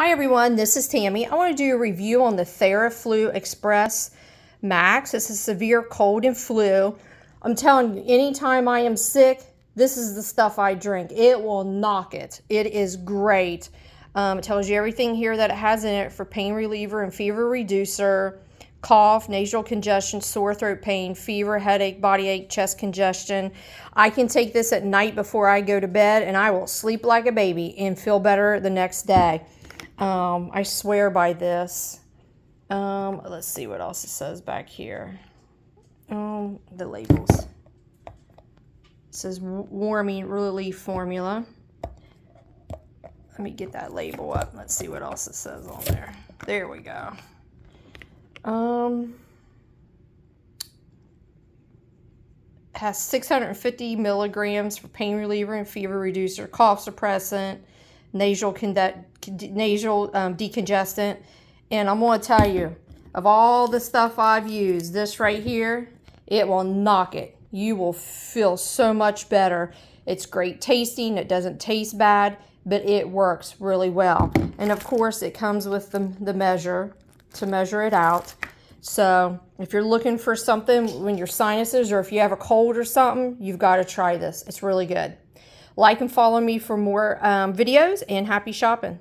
Hi everyone, this is Tammy. I want to do a review on the Theraflu Expressmax. This is severe cold and flu. I'm telling you, anytime I am sick, this is the stuff I drink. It will knock it. It is great. It tells you everything here that it has in it for pain reliever and fever reducer, cough, nasal congestion, sore throat pain, fever, headache, body ache, chest congestion. I can take this at night before I go to bed and I will sleep like a baby and feel better the next day. I swear by this. Let's see what else it says back here. The labels. It says warming relief formula. Let me get that label up. Let's see what else it says on there. There we go. Has 650 milligrams for pain reliever and fever reducer, cough suppressant, nasal decongestant. And I'm going to tell you, of all the stuff I've used, this right here, it will knock it. You will feel so much better. It's great tasting. It doesn't taste bad, but it works really well. And of course, it comes with the measure to measure it out. So if you're looking for something when your sinuses or if you have a cold or something, you've got to try this. It's really good. Like and follow me for more videos, and happy shopping.